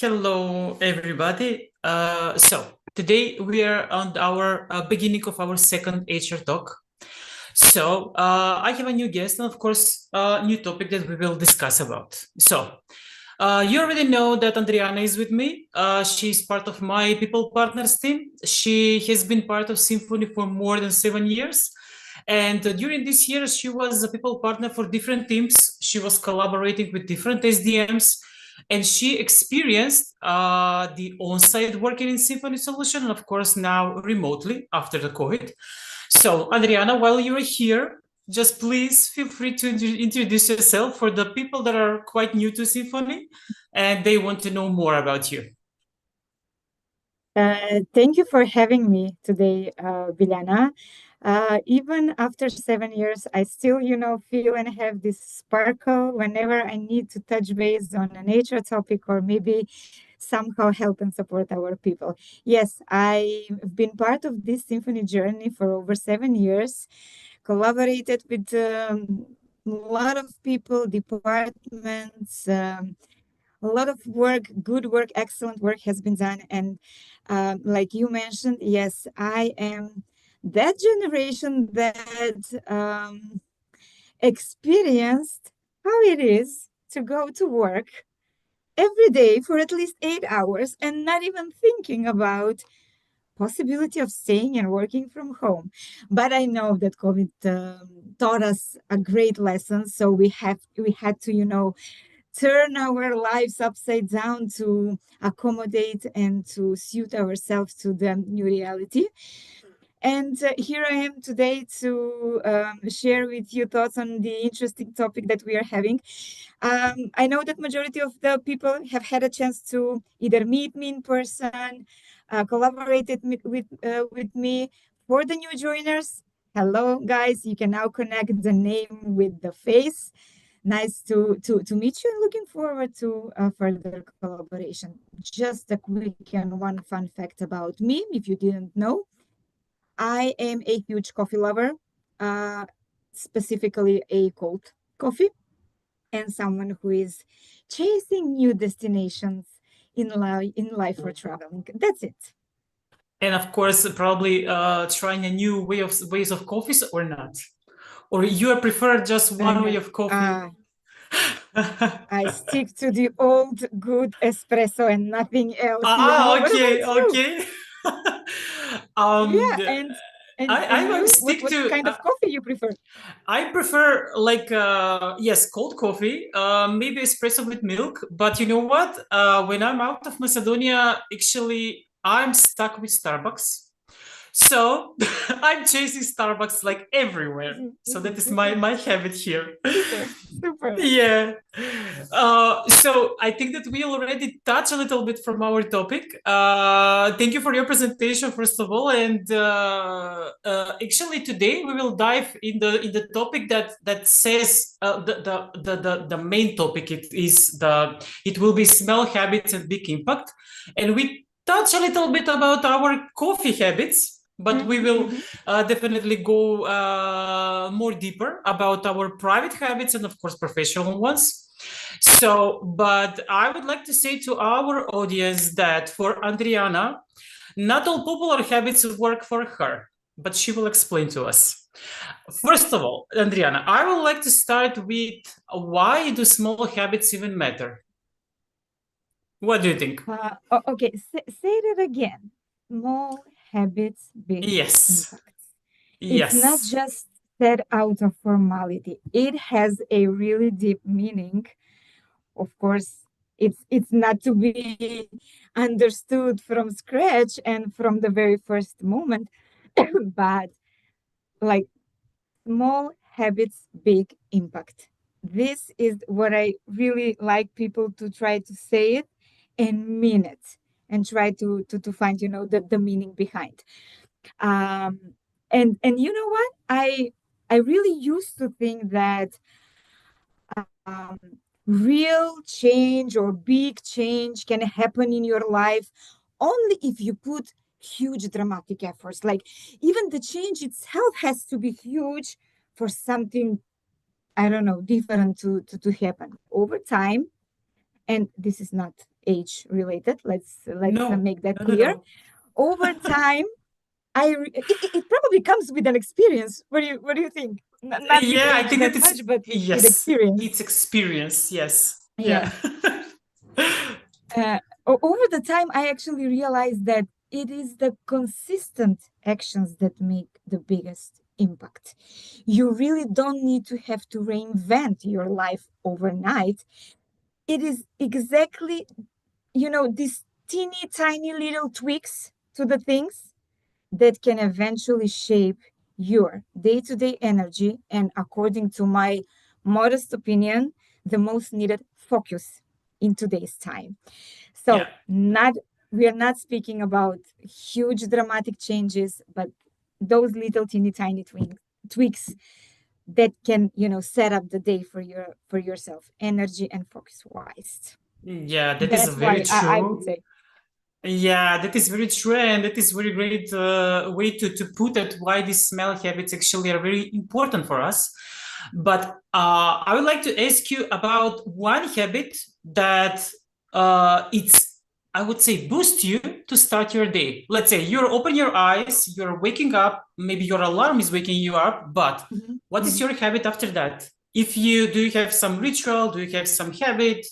Hello, everybody. So today we are on our beginning of our second HR talk. I have a new guest and of course a new topic that we will discuss about. You already know that Andriana is with me. She's part of my people partners team. She has been part of Symphony for more than 7 years. And during this year, she was a people partner for different teams. She was collaborating with different SDMs, and she experienced the on-site working in Symphony solution, and of course now remotely after the COVID. So, Adriana, while you're here, just please feel free to introduce yourself for the people that are quite new to Symphony and they want to know more about you. Thank you for having me today, Biljana. Even after 7 years, I still, feel and have this sparkle whenever I need to touch base on a nature topic or maybe somehow help and support our people. Yes, I've been part of this symphony journey for over 7 years, collaborated with a lot of people, departments, a lot of work, good work, excellent work has been done. And like you mentioned, yes, I am that generation that experienced how it is to go to work every day for at least 8 hours and not even thinking about possibility of staying and working from home. But I know that COVID taught us a great lesson. So we had to, turn our lives upside down to accommodate and to suit ourselves to the new reality. And here I am today to share with you thoughts on the interesting topic that we are having. I know that majority of the people have had a chance to either meet me in person, collaborated with me. For the new joiners, hello guys, you can now connect the name with the face. Nice to meet you and looking forward to further collaboration. Just a quick and one fun fact about me, if you didn't know. I am a huge coffee lover, uh, specifically a cold coffee, and someone who is chasing new destinations in life for traveling. That's it. And of course, probably trying a new ways of coffees or not. Or you prefer just one way And of coffee? I stick to the old good espresso and nothing else. What Okay, about you? okay. Yeah, um, and I will you? What stick what to. kind of coffee you prefer? I prefer like yes, cold coffee, maybe espresso with milk. But you know what? When I'm out of Macedonia, actually, I'm stuck with Starbucks. So I'm chasing Starbucks like everywhere. So that is my habit here. Super, super. Yeah. So I think that we already touched a little bit from our topic. Thank you for your presentation, first of all. And actually, today we will dive in the topic that says the main topic. It will be smell habits and big impact, and we touch a little bit about our coffee habits. But we will Mm-hmm. definitely go more deeper about our private habits and, of course, professional ones. But I would like to say to our audience that for Andriana, not all popular habits work for her, but she will explain to us. First of all, Andriana, I would like to start with why do small habits even matter? What do you think? Okay, say that again. Small habits, big Yes, impacts. It's not yes. just said out of formality. It has a really deep meaning. Of course, it's not to be understood from scratch and from the very first moment, but like small habits, big impact. This is what I really like people to try to say it and mean it and try to find, the meaning behind. Um, and you know what? I really used to think that um, real change or big change can happen in your life only if you put huge dramatic efforts. Like even the change itself has to be huge for something, I don't know, different to happen over time. And this is not age related. Let's No, make that no, no, clear. no. Over time, it probably comes with an experience. What do you think? Not with Yeah, I age think that that it's much, but with yes, experience. it's experience. Yes. Yeah. Yes. Uh, Over the time, I actually realized that it is the consistent actions that make the biggest impact. You really don't need to have to reinvent your life overnight. It is exactly, these teeny tiny little tweaks to the things that can eventually shape your day to day energy and, according to my modest opinion, the most needed focus in today's time. Yeah. So, not we are not speaking about huge dramatic changes, but those little teeny tiny tweaks that can, set up the day for yourself, energy and focus wise. Yeah, that is That's very why I would true. say. Yeah, that is very true, and that is very great way to put it. Why these small habits actually are very important for us. But I would like to ask you about one habit that it's I would say boost you to start your day. Let's say you're open your eyes, you're waking up, maybe your alarm is waking you up, but Mhm, what is mhm. your habit after that? If you do you have some ritual, do you have some habit?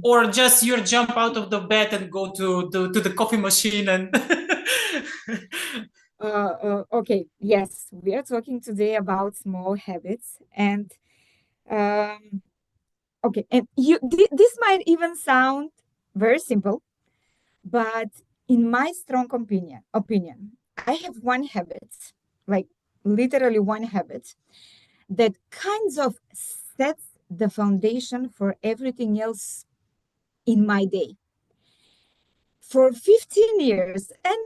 Or just you jump out of the bed and go to the coffee machine and Okay, yes, we are talking today about small habits, and um, okay, and this might even sound very simple, but in my strong opinion, I have one habit, like literally one habit, that kinds of sets the foundation for everything else in my day. For 15 years, and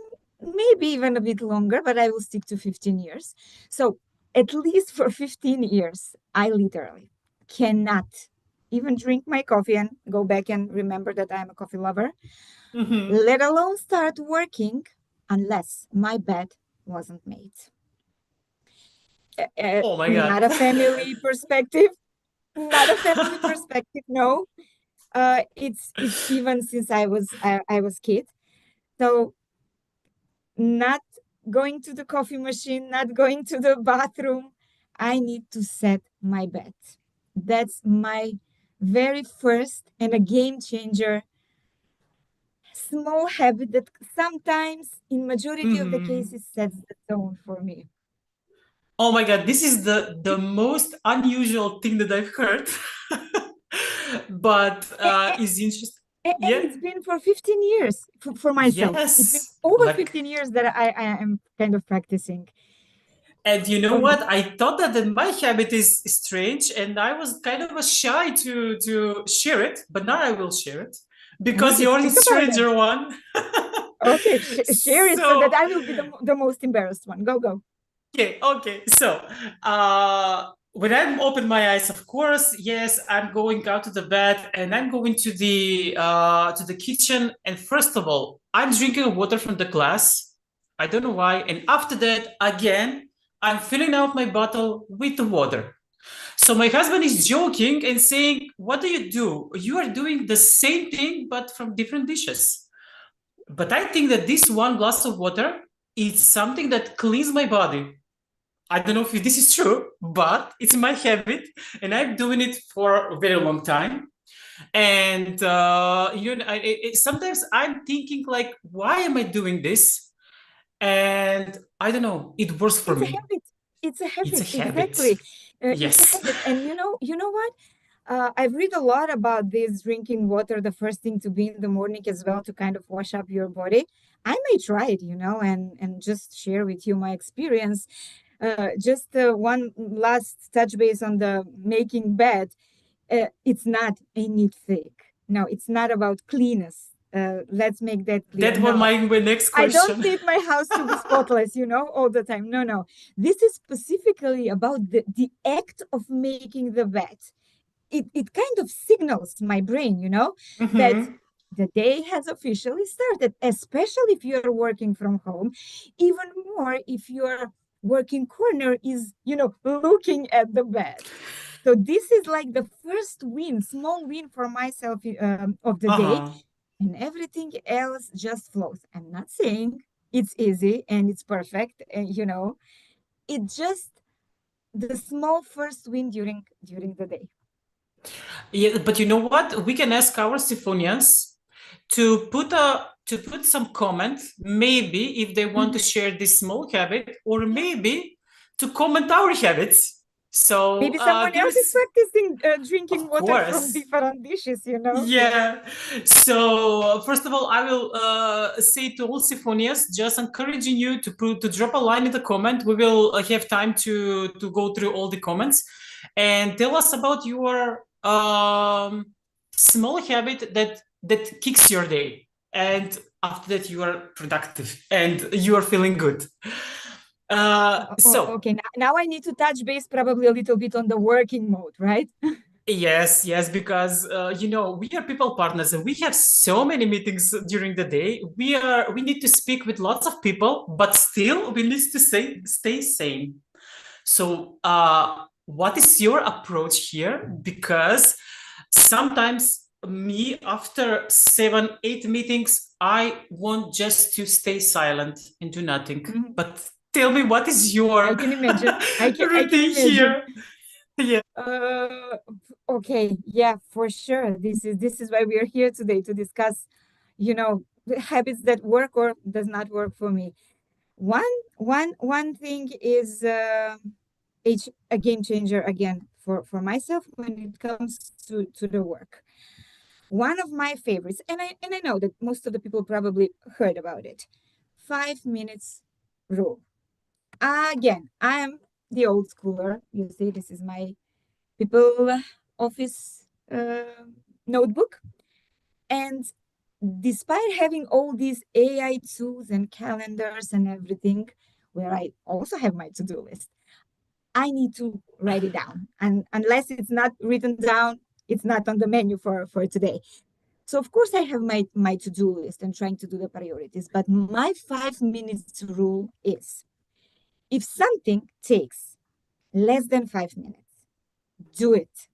maybe even a bit longer, but I will stick to 15 years. So, at least for 15 years, I literally cannot even drink my coffee and go back and remember that I'm a coffee lover, Mhm. let alone start working unless my bed wasn't made. Oh my God. Not a family perspective, not a family perspective, no. It's even since I was kid. So not going to the coffee machine, not going to the bathroom. I need to set my bed. That's my very first and a game changer small habit that sometimes in majority of the Mhm. cases sets the tone for me. Oh my God, this is the most unusual thing that I've heard. But A- is interesting. and Yeah. it's been for 15 years for myself. It's been Yes. over Like 15 years that I am kind of practicing. and you know Um, what? I thought that my habit is strange, and I was kind of a shy to share it, but now I will share it because okay, yours speak is about that. stranger one. Okay, share it so that So I will be the most embarrassed one. Go, go. okay. So when I open my eyes, of course, yes, I'm going out to the bed and I'm going to the kitchen. And first of all, I'm drinking water from the glass. I don't know why. And after that, again, I'm filling out my bottle with the water. So my husband is joking and saying, "What do you do? You are doing the same thing, but from different dishes." But I think that this one glass of water is something that cleans my body. I don't know if this is true, but it's my habit, and I'm doing it for a very long time. And sometimes I'm thinking like, why am I doing this? And I don't know. It works for It's a me. habit. It's a It's a habit, habit. exactly. It's a Yes. habit, and you know what? I've read a lot about this drinking water the first thing to be in the morning as well to kind of wash up your body. I may try it, and just share with you my experience. Just one last touch base on the making bed. It's not a neat thing. No, it's not about cleanness. Let's make that clear. That was No, my next I don't question. need my house to be spotless, all the time. No, no. This is specifically about the act of making the bed. It kind of signals my brain, that Hmm. the day has officially started, especially if you're working from home, even more if your working corner is, looking at the bed. So this is like the first win, small win for myself of the day. Uh-huh. and everything else just flows. I'm not saying it's easy and it's perfect, and it's just the small first win during the day. Yeah, but you know what? We can ask our Symphonians to put some comment, maybe if they want to Mhm. share this small habit, or Yeah. maybe to comment our habits. So Maybe someone give else is us, practicing drinking of water from course. different dishes. Yeah. Yeah. So first of all, I will say to all Symphonias, just encouraging you to drop a line in the comment. We will have time to go through all the comments and tell us about your small habit that kicks your day, and after that you are productive and you are feeling good. So Okay, now I need to touch base probably a little bit on the working mode, right? yes, yes, because we are people partners and we have so many meetings during the day. We need to speak with lots of people, but still we need to stay sane. So, what is your approach here? Because sometimes me, after 7, 8 meetings, I want just to stay silent and do nothing. Mhm. But tell me, what is I your can imagine. I can routine imagine. here? Yeah. Uh, okay, yeah, for sure. This is why we are here today to discuss, the habits that work or does not work for me. One thing is a game changer again for myself when it comes to the work. One of my favorites, and I know that most of the people probably heard about it. 5 minutes rule. Again, I am the old schooler. You see, this is my people office notebook. And despite having all these AI tools and calendars and everything, where I also have my to-do list, I need to write it down. And unless it's not written down, it's not on the menu for today. So of course I have my to-do list and trying to do the priorities. But my 5 minutes rule is if something takes less than 5 minutes, do it.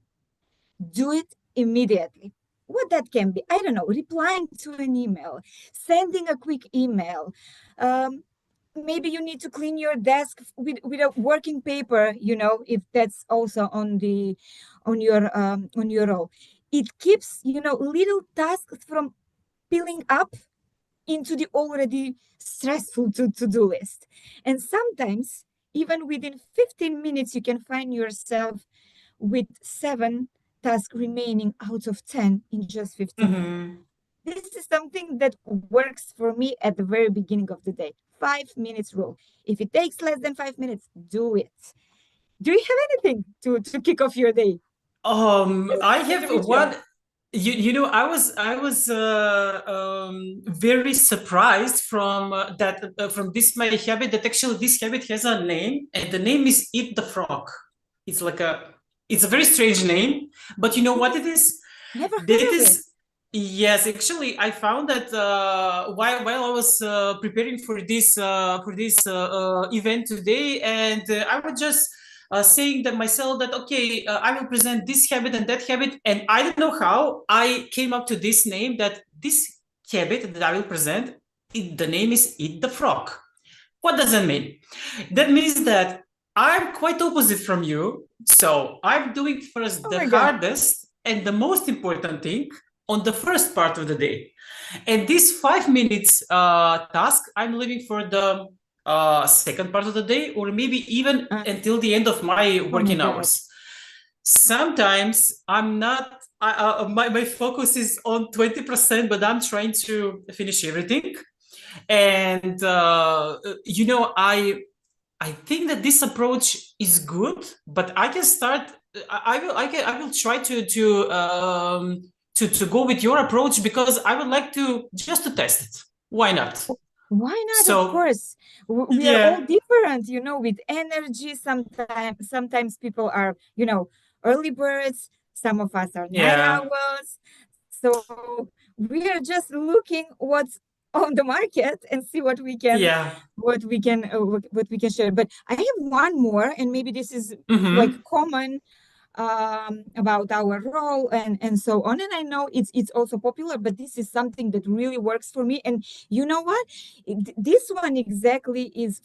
Do it immediately. What that can be, I don't know, replying to an email, sending a quick email. Maybe you need to clean your desk with a working paper, if that's also on your role. It keeps, little tasks from piling up into the already stressful to-do list. And sometimes, even within 15 minutes, you can find yourself with 7 tasks remaining out of 10 in just 15 minutes. Mhm. This is something that works for me at the very beginning of the day. 5 minutes rule. If it takes less than 5 minutes, do it. Do you have anything to kick off your day as I an have individual? one. I was very surprised from this my habit that actually this habit has a name, and the name is Eat the Frog. It's like a it's a very strange name, but you know what it is? Never That heard of it. is yes. Actually, I found that while I was preparing for this event today, and I was just saying that myself that okay, I will present this habit and that habit, and I don't know how I came up to this name that this habit that I will present. The name is Eat the Frog. What does that mean? That means that I'm quite opposite from you. So I'm doing first Oh the my God. hardest and the most important thing on the first part of the day. And this 5 minutes task, I'm leaving for the second part of the day, or maybe even Uh, until the end of my oh my working God. hours. Sometimes I'm not, my focus is on 20%, but I'm trying to finish everything. And I think that this approach is good, but I can start. I will try to go with your approach because I would like to just to test it. Why not? Why not? Of So course, we are all yeah, different, with energy. Sometimes people are, early birds. Some of us are night yeah, owls. So we are just looking what's on the market and see what we can, yeah. what we can share. But I have one more, and maybe this is like Mm-hmm. common. about our role and so on. And I know it's also popular, but this is something that really works for me. And you know what? This one exactly is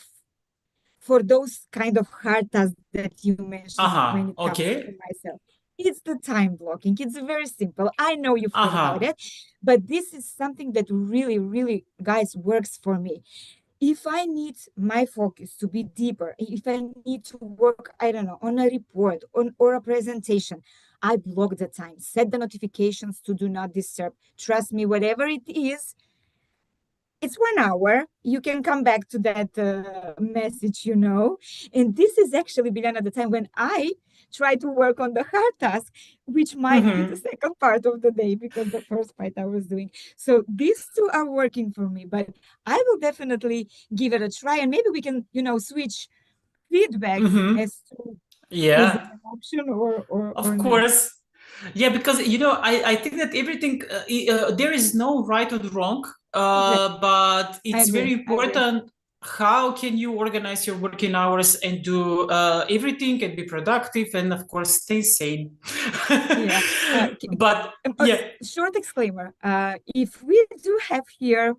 for those kind of hard tasks that you mentioned when Uh-huh. it comes to Okay. myself. It's the time blocking. It's very simple. I know you've heard about Uh-huh. it, but this is something that really, really, guys, works for me. If I need my focus to be deeper, if I need to work, I don't know, on a report on or a presentation, I block the time, set the notifications to do not disturb. Trust me, whatever it is, it's 1 hour. You can come back to that message, you know. And this is actually, Biljana, the time when I try to work on the hard task, which might be the Mm-hmm. second part of the day because the first part I was doing. So these two are working for me, but I will definitely give it a try. And maybe we can, switch feedbacks Mm-hmm. as to is it Yeah. an option or Of not. course. Yeah, because I think that everything there is no right or wrong, Exactly. but I it's very agree. I agree. important how can you organize your working hours and do everything and be productive and of course stay sane. Yeah. But yeah, Short disclaimer. If we do have here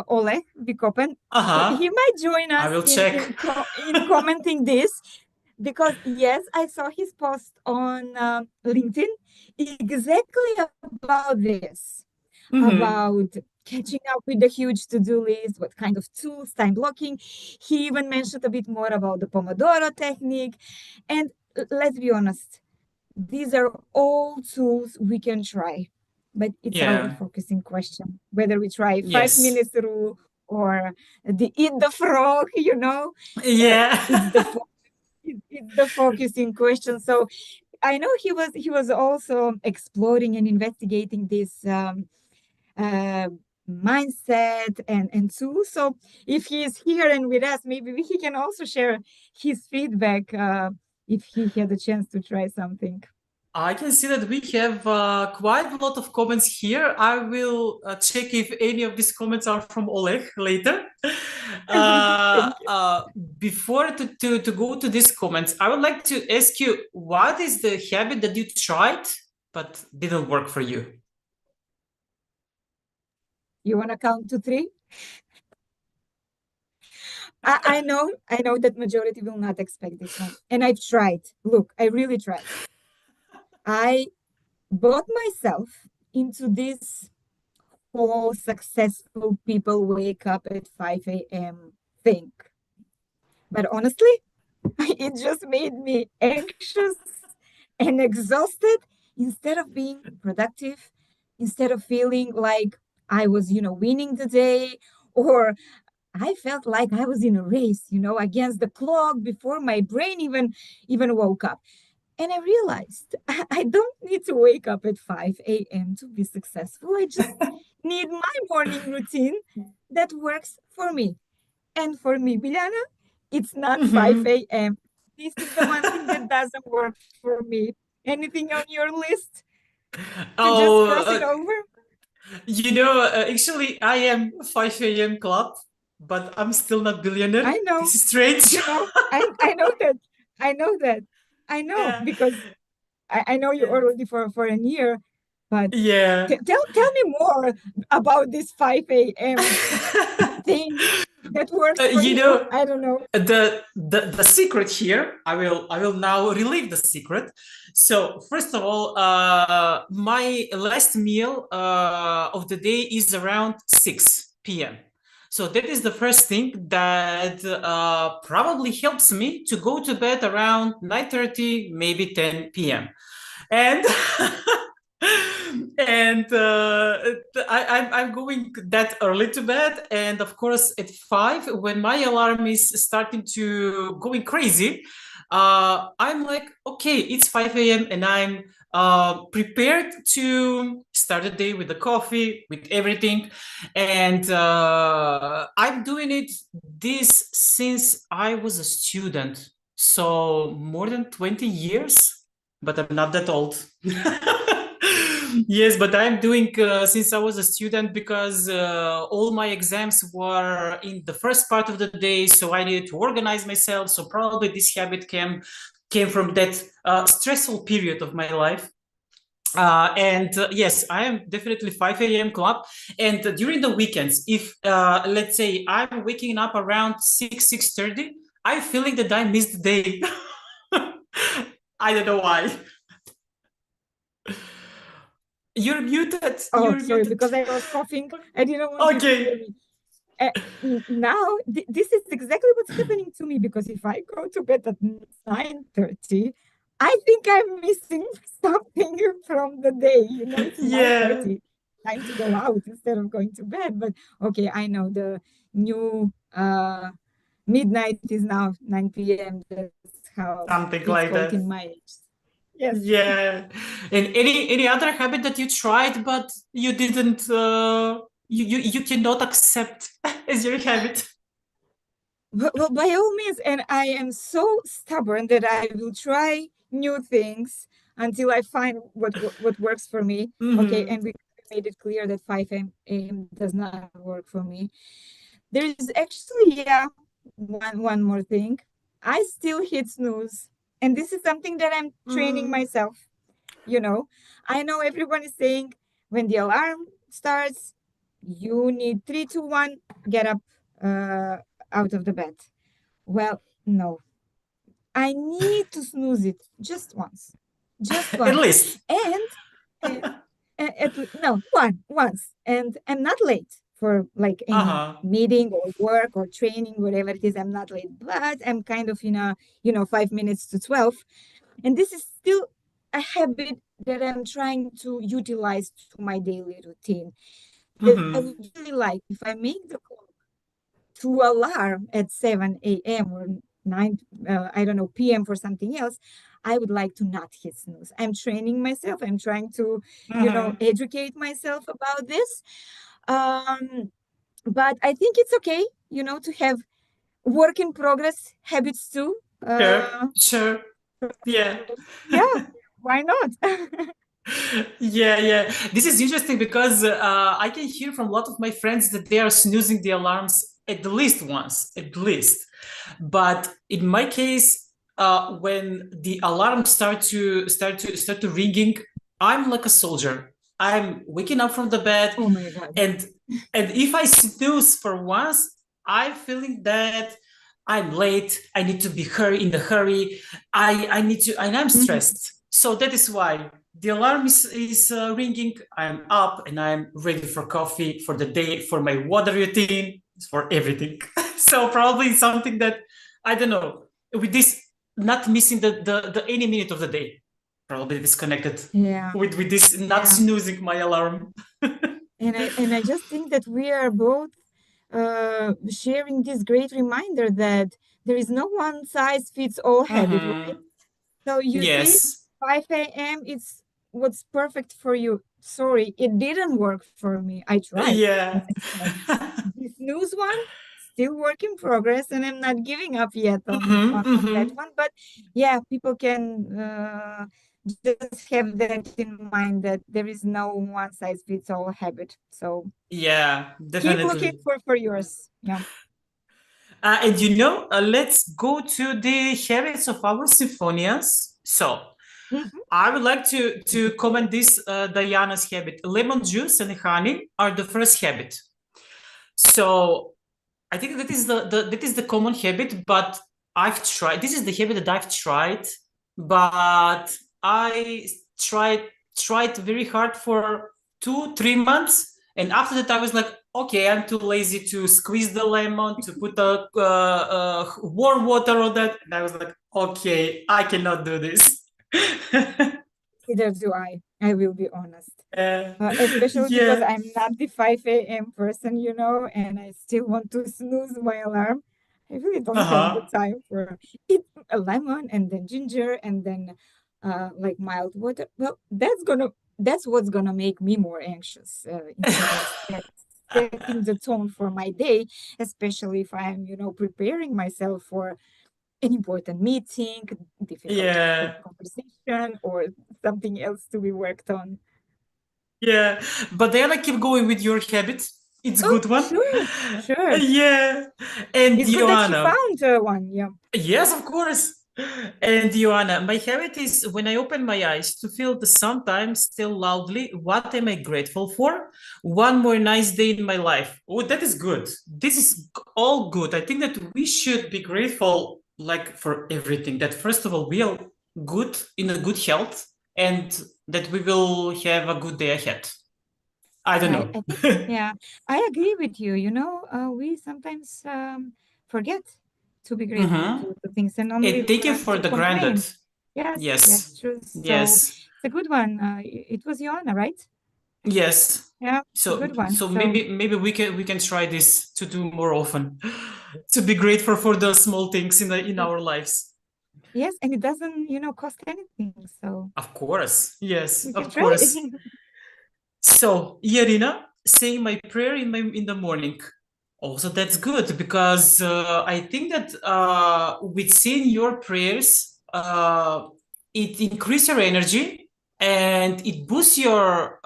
Oleg Vikopan. uh-huh. He might join I us will check. in commenting this because yes, I saw his post on LinkedIn exactly about this, Hmm. about catching up with the huge to-do list, what kind of tools, time blocking. He even mentioned a bit more about the Pomodoro technique. And let's be honest, these are all tools we can try, but it's our Yeah. focusing question whether we try five Yes. minutes rule or the eat the frog, Yeah. it's it's the focusing question. So I know he was also exploring and investigating this uh, mindset and tools. So if he is here and with us, maybe he can also share his feedback if he had a chance to try something. I can see that we have quite a lot of comments here. I will check if any of these comments are from Oleg later. Uh, Thank you. uh, Before to go to these comments, I would like to ask you, what is the habit that you tried but didn't work for you? You want to count to three? I know that majority will not expect this one. And I've tried. Look, I really tried. I bought myself into this whole successful people wake up at 5 a.m. thing. But honestly, it just made me anxious and exhausted instead of being productive, instead of feeling like I was, winning the day, or I felt like I was in a race, against the clock before my brain even woke up. And I realized I don't need to wake up at 5 a.m. to be successful. I just need my morning routine that works for me. And for me, Biljana, it's not 5 a.m. This is the one thing that doesn't work for me. Anything on your list to just Oh, cross it over? actually, I am 5 a.m. club, but I'm still not billionaire. I know, This is strange. I know that. I know that. I know Yeah. because I know you Yeah. already for a year, but Yeah. tell me more about this 5 a.m. thing that works for You you. know, I don't know. the secret here, I will now relieve the secret. So first of all, my last meal of the day is around 6 p.m. So that is the first thing that probably helps me to go to bed around 9:30, maybe 10 p.m. And and I'm going that early to bed, and of course at 5 when my alarm is starting to going crazy, I'm like, okay, it's 5 a.m. and I'm prepared to start the day with the coffee, with everything. And I'm doing it this since I was a student, so more than 20 years, but I'm not that old. Yes, but I'm doing since I was a student because all my exams were in the first part of the day, so I needed to organize myself. So probably this habit came came from that stressful period of my life. And yes, I am definitely 5 a.m. club. And during the weekends, if let's say I'm waking up around 6:30, I'm feeling that I missed the day. I don't know why. You're muted. Oh, You're sorry, muted. because I was coughing. I didn't want you to hear Okay. me. Uh, Now, this is exactly what's happening to me because if I go to bed at 9:30, I think I'm missing something from the day. It's Yeah. 9:30, time to go out instead of going to bed. But okay, I know the new midnight is now 9 p.m. That's how Something it's like called that. in my age. Yes. Yeah. And any other habit that you tried but you didn't you cannot accept as your habit? Well, by all means, and I am so stubborn that I will try new things until I find what works for me. Okay, Mm-hmm. and we made it clear that 5 a.m. does not work for me. There is actually, yeah, one more thing. I still hit snooze, and this is something that I'm training Mm. myself. You know, I know everyone is saying when the alarm starts, you need 3, 2, 1, get up uh, out of the bed. Well, no, I need to snooze it just once, just At once, least. and uh, no, once, and I'm not late for like any Uh-huh. meeting or work or training, whatever it is. I'm not late, but I'm kind of in a 5 minutes to 12, and this is still a habit that I'm trying to utilize to my daily routine. That I Mm-hmm. would really like if I make the to alarm at 7 a.m. or 9, I don't know, p.m. for something else, I would like to not hit snooze. I'm training myself. I'm trying to, Mm-hmm. educate myself about this. Um, but I think it's okay, to have work in progress habits too. Sure. Sure. Yeah. Yeah, why not? Yeah, yeah. This is interesting because I can hear from a lot of my friends that they are snoozing the alarms at least once, at least. But in my case, when the alarms start to ringing, I'm like a soldier. I'm waking up from the bed, Oh my God. and and if I snooze for once, I'm feeling that I'm late. I need to be in the hurry. I need to, and I'm Mhm. stressed. So that is why the alarm is ringing. I'm up and I'm ready for coffee, for the day, for my water routine, for everything. So probably something that I don't know with this not missing the any minute of the day. Probably disconnected Yeah, with this not yeah. snoozing my alarm. And I just think that we are both sharing this great reminder that there is no one size fits all habit, right? Mm-hmm. So you think Yes. 5 a.m. it's what's perfect for you. Sorry, it didn't work for me. I tried, as Yeah. I said. This news one, still work in progress, and I'm not giving up yet Mm-hmm, on that mm-hmm. one. But yeah, people can just have that in mind that there is no one size fits all habit. So Yeah, keep looking definitely. for yours. Yeah. And let's go to the habits of our symphonias. So Mhm. I would like to Let's hear comment it. this Diana's habit. Lemon juice and honey are the first habit. So I think that is the common habit, but I've tried. This is the habit that I've tried, but I tried tried very hard for 2 3 months, and after that I was like, okay, I'm too lazy to squeeze the lemon to put warm water on that, and I was like, okay, I cannot do this. Neither do I. I will be honest. uh, Especially because yeah. I'm not the 5 a.m. person, and I still want to snooze my alarm. I really don't have the Uh-huh. time for it. A lemon and then ginger and then like mild water. Well, that's what's gonna make me more anxious instead of setting the tone for my day, especially if I'm, preparing myself for an important meeting, difficult Yeah. conversation, or something else to be worked on. Yeah, but then I keep going with your habit. It's a Oh, good one. sure. Yeah, and It's good that she Joanna. found one. Yeah. Yes, of course. And Joanna, my habit is when I open my eyes to feel the sometimes still loudly, what am I grateful for? One more nice day in my life. Oh, that is good. This is all good. I think that we should be grateful like for everything. That first of all, we are good in a good health and that we will have a good day ahead. I don't I know. think, yeah, I agree with you. We sometimes forget to be grateful Mm-hmm. to things and only And take it learn for to the granted. complain. Yes, yes, Yes. true. So Yes. it's a good one. It was Joanna, right? Yes. Yeah, So good one. so So maybe we can try this to do more often. To be grateful for the small things in our lives. yes, and it doesn't, cost anything. So Of course. Yes, we can of try course. it. So, Irina, saying my prayer in the morning. Also, that's good because I think that with saying your prayers, it increases your energy and it boosts your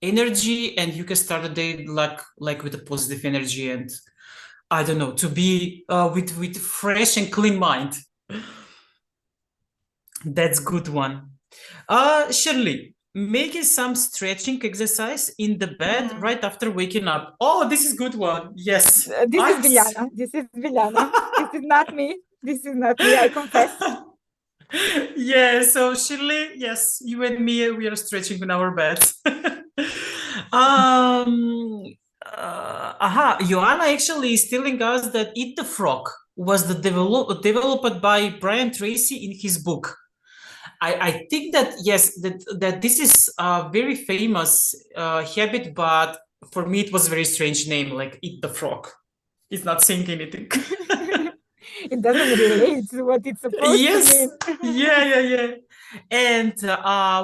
energy, and you can start the day like with a positive energy and I don't know to be with fresh and clean mind. That's good one. Shirley, making some stretching exercise in the bed Mhm. right after waking up. Oh, this is good one. Yes. This is Biljana. This is Biljana. This is not me. This is not me. I confess. Yeah, so Shirley, yes, you and me, we are stretching on our beds. um, Joanna actually is telling us that Eat the Frog was developed by Brian Tracy in his book. I think that yes, that this is a very famous habit, but for me it was a very strange name, like Eat the Frog. It's not saying anything. It doesn't relate to what it's supposed to Yes, mean. yeah. And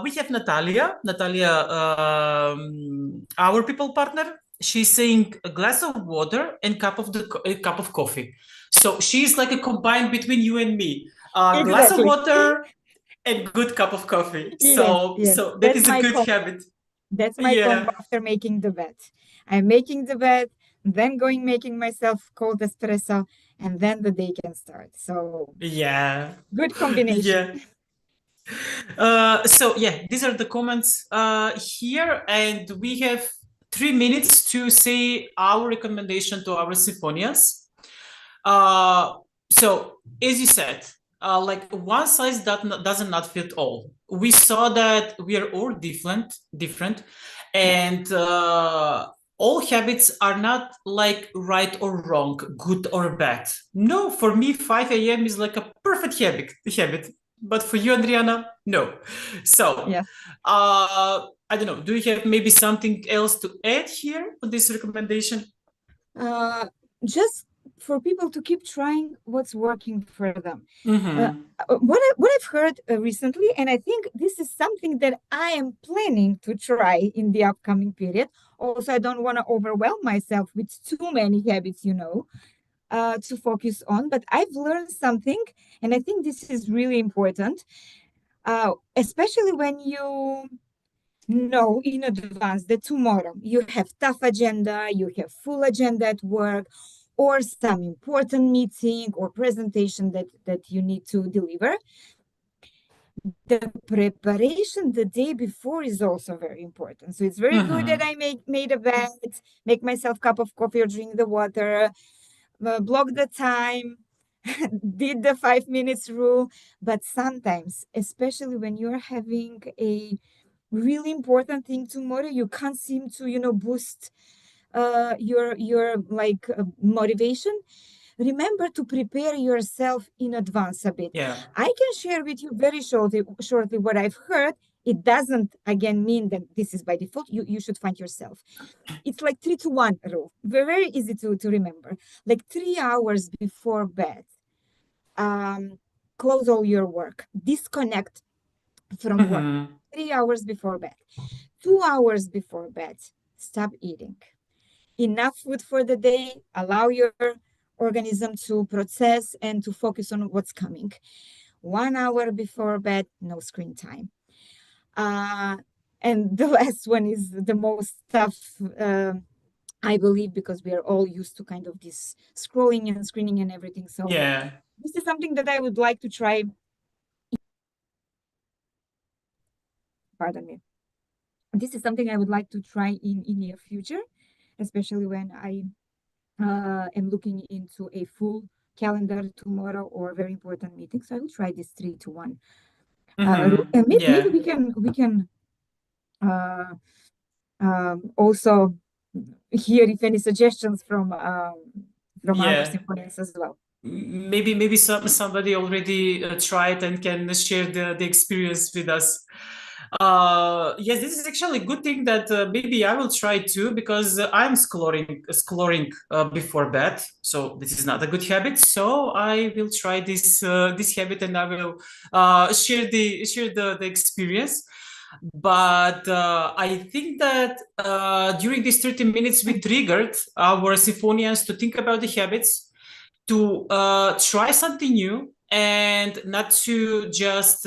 we have Natalia. Natalia, our people partner. She's saying a glass of water and a cup of coffee. So she's like a combine between you and me. A glass of Exactly. water and good cup of coffee. Yes, So yes. so that is a good habit. That's my combo Yeah, after making the bed. I'm making the bed, then going making myself cold espresso, and then the day can start. So yeah, good combination. yeah. So yeah, these are the comments here, and we have 3 minutes to say our recommendation to our symphonias. Uh, so as you said, like one size doesn't not fit all. We saw that we are all different, Yes. and all habits are not like right or wrong, good or bad. No, for me, 5 a.m. is like a perfect habit. But for you, Andriana, no. So, Yes. I don't know. Do you have maybe something else to add here on this recommendation? Uh, just for people to keep trying what's working for them. Uh, Mm-hmm. what I've heard recently, and I think this is something that I am planning to try in the upcoming period. Also, I don't want to overwhelm myself with too many habits, to focus on. But I've learned something, and I think this is really important, especially when you know in advance that tomorrow you have tough agenda, you have full agenda at work, or some important meeting or presentation that you need to deliver. The preparation the day before is also very important. So it's very good that Mm-hmm. I made a bed, make myself cup of coffee or drink the water, block the time, did the 5 minutes rule. But sometimes, especially when you're having a really important thing tomorrow, you can't seem to, boost your like motivation. Remember to prepare yourself in advance a bit. Yeah. I can share with you very shortly what I've heard. It doesn't again mean that this is by default. You should find yourself. It's like 3 to 1 rule. Very easy to remember. Like 3 hours before bed, um, close all your work, disconnect from work. Mm-hmm. 3 hours before bed, 2 hours before bed, stop eating. Enough food for the day, allow your organism to process and to focus on what's coming. 1 hour before bed, no screen time. Uh, and the last one is the most tough I believe, because we are all used to kind of this scrolling and screening and everything. So Yeah. this is something that I would like to try. Pardon me. This is something I would like to try in near future, especially when I am looking into a full calendar tomorrow or very important meeting. So I will try this 3 to 1 rule, Mm-hmm. and maybe Yeah. we can uh, also hear if any suggestions from our Yeah. symphonians as well. Maybe somebody already tried and can share the experience with us. Yes, this is actually a good thing that maybe I will try too, because I'm scrolling before bed, so this is not a good habit. So I will try this habit, and I will share the experience. But I think that during these 30 minutes, we triggered our symphonians to think about the habits, to try something new, and not to just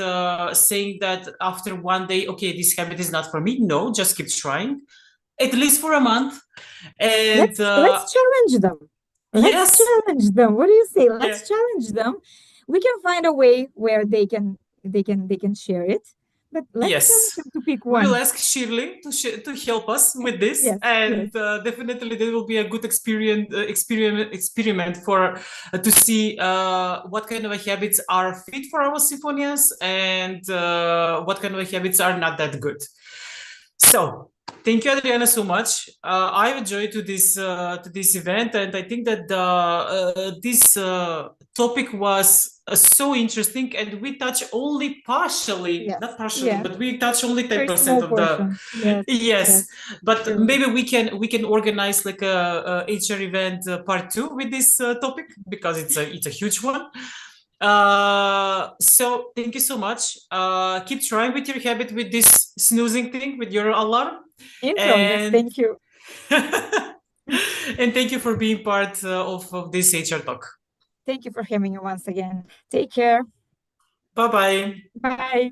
saying that after one day, okay, this habit is not for me. No, just keep trying, at least for a month. And Let's challenge them. Let's yes, challenge them. What do you say? yeah, Let's challenge them. We can find a way where they can share it, but let's challenge yes. them to pick We will one. ask Shirley to help us with this, Yes, yes. and definitely there will be a good experiment for to see what kind of habits are fit for our symphonians, and what kind of habits are not that good. So thank you, Adriana, so much. I've enjoyed to this event, and I think that this topic was so interesting, and we touch only partially, Yes, not partially, yes. but we touch only ten Very percent small of the. portion. Yes, Yes, yes. but True. maybe we can organize like a HR event part two with this topic, because it's a huge one. So thank you so much. Keep trying with your habit with this snoozing thing with your alarm, Intro. Yes, and thank you. and thank you for being part of this HR talk. Thank you for having me once again. Take care. Bye bye. Bye.